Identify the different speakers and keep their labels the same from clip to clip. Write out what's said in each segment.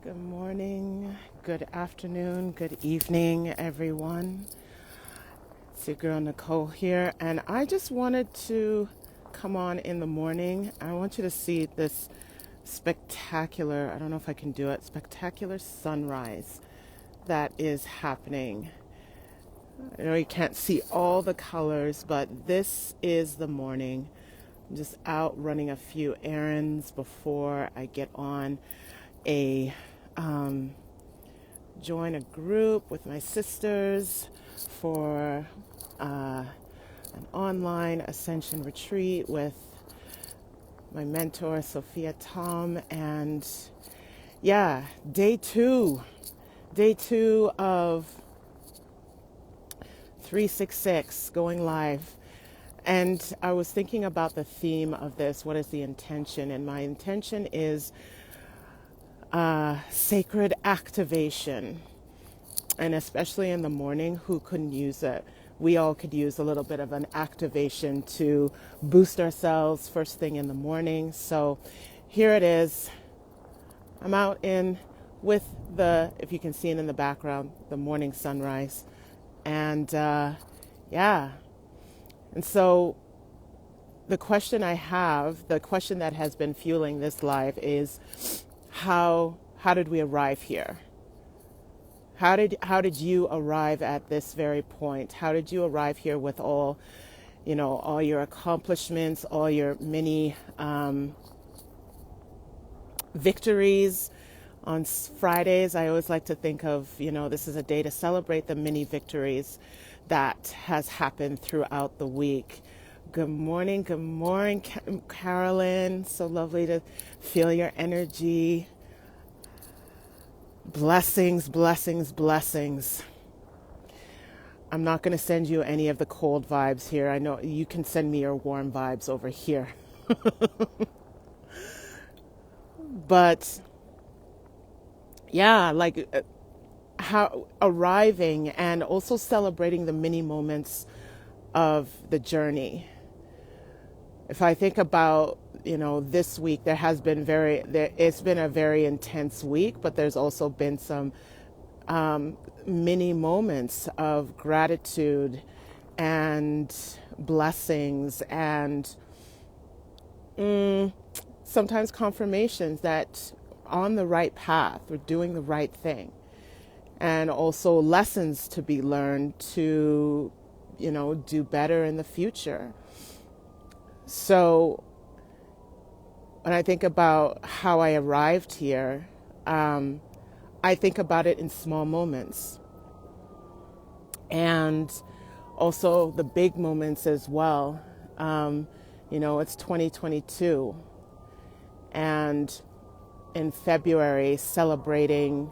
Speaker 1: Good morning, good afternoon, good evening, everyone. It's your girl Nicole here, and I just wanted to come on in the morning. I want you to see this spectacular, I don't know if I can do it, spectacular sunrise that is happening. I know you can't see all the colors, but this is the morning. I'm just out running a few errands before I get on a join a group with my sisters for an online ascension retreat with my mentor Sophia Tom. And yeah, day two of 366 going live. And I was thinking about the theme of this. What is the intention? And my intention is sacred activation. And especially in the morning, who couldn't use it? We all could use a little bit of an activation to boost ourselves first thing in the morning. So here it is. I'm out in with if you can see it in the background, the morning sunrise. And yeah. And so the question the question that has been fueling this live is how did we arrive here? How did you arrive at this very point? How did you arrive here with all your accomplishments, all your many victories? On Fridays, I always like to think of, this is a day to celebrate the many victories that has happened throughout the week. Good morning, Carolyn. So lovely to feel your energy. Blessings, blessings, blessings. I'm not going to send you any of the cold vibes here. I know you can send me your warm vibes over here. But yeah, how arriving and also celebrating the mini moments of the journey. If I think about, this week, it's been a very intense week, but there's also been some mini moments of gratitude and blessings and sometimes confirmations that on the right path, we're doing the right thing. And also lessons to be learned to, do better in the future. So when I think about how I arrived here, I think about it in small moments and also the big moments as well. It's 2022 and in February celebrating,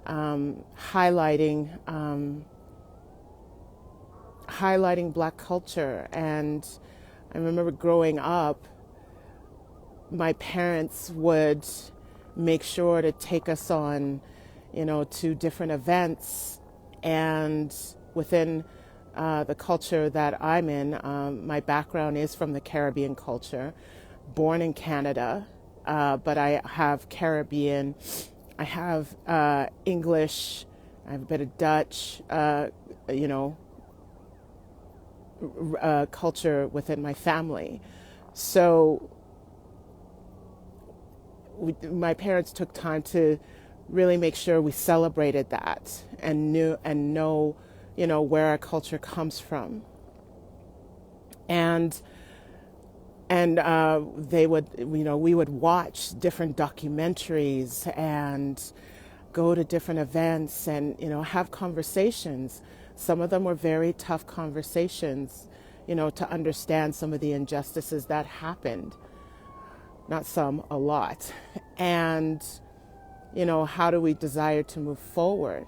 Speaker 1: highlighting Black culture. And I remember growing up, my parents would make sure to take us on, to different events. And within the culture that I'm in, my background is from the Caribbean culture, born in Canada, but I have Caribbean, I have English, I have a bit of Dutch, culture within my family. So my parents took time to really make sure we celebrated that and know, where our culture comes from. And they would, we would watch different documentaries and go to different events and, have conversations. Some of them were very tough conversations, to understand some of the injustices that happened. Not some, a lot. And, how do we desire to move forward?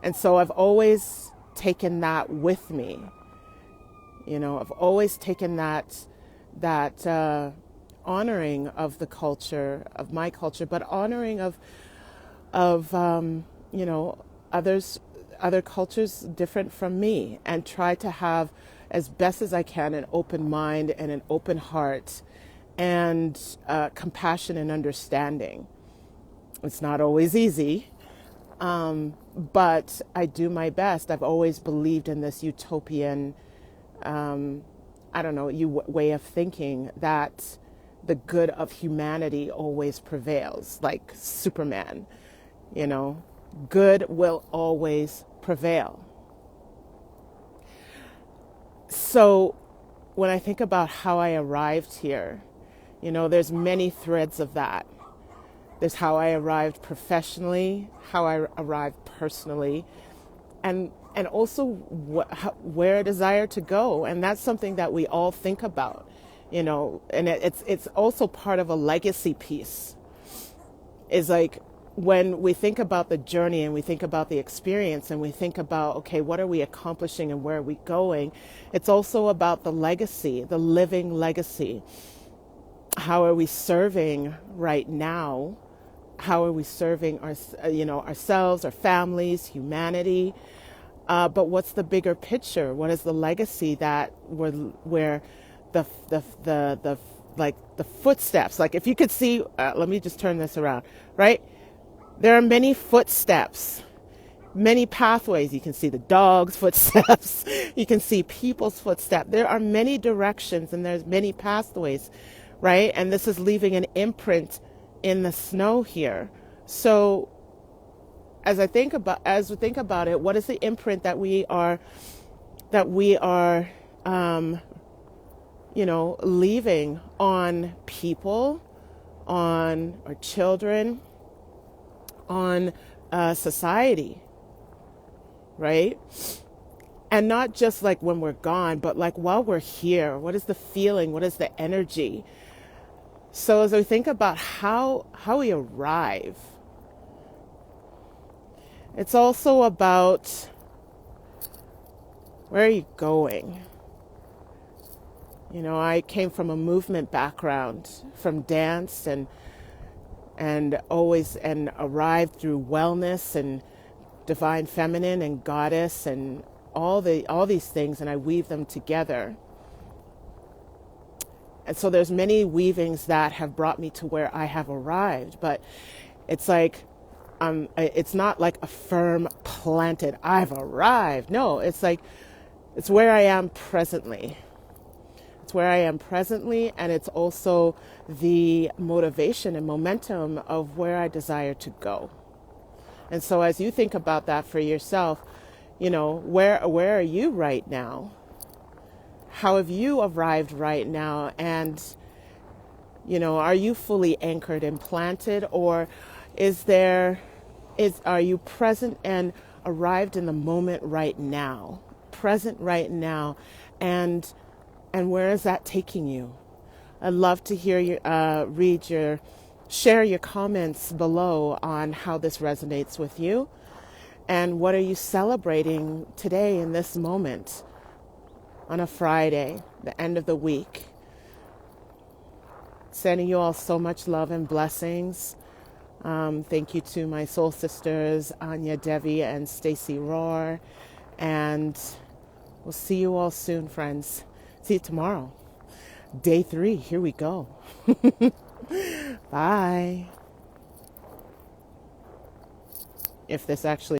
Speaker 1: And so I've always taken that with me. I've always taken that honoring of the culture, of my culture, but honoring of other cultures different from me, and try to have as best as I can an open mind and an open heart and compassion and understanding. It's not always easy, but I do my best. I've always believed in this utopian, I don't know, way of thinking that the good of humanity always prevails, like Superman, you know, good will always prevail. So when I think about how I arrived here, you know, there's many threads of that. There's how I arrived professionally, how I arrived personally, and also where I desire to go. And that's something that we all think about, you know, and it's also part of a legacy piece. Is like when we think about the journey and we think about the experience and we think about, okay, what are we accomplishing and where are we going? It's also about the legacy, the living legacy. How are we serving right now? How are we serving ourselves, our families, humanity? But what's the bigger picture? What is the legacy that where the like the footsteps? Like if you could see, let me just turn this around, right? There are many footsteps, many pathways. You can see the dog's footsteps. You can see people's footsteps. There are many directions and there's many pathways, right? And this is leaving an imprint in the snow here. So as we think about it, what is the imprint that we are leaving on people, on our children, on society, right? And not just like when we're gone, but like while we're here, what is the feeling? What is the energy? So as we think about how we arrive, it's also about where are you going? You know, I came from a movement background, from dance and arrived through wellness and divine feminine and goddess and all these things, and I weave them together. And so there's many weavings that have brought me to where I have arrived, but it's like it's not like a firm planted I've arrived. No, it's like it's where I am presently. It's where I am presently, and it's also the motivation and momentum of where I desire to go. And so as you think about that for yourself, you know, where are you right now? How have you arrived right now? And, you know, are you fully anchored and planted, or are you present and arrived in the moment right now? Present right now, and where is that taking you? I'd love to hear you share your comments below on how this resonates with you, and what are you celebrating today in this moment on a Friday, the end of the week. Sending you all so much love and blessings. Thank you to my soul sisters, Anya Devi and Stacy Rohr. And we'll see you all soon, friends. See you tomorrow. Day 3, here we go. Bye. If this actually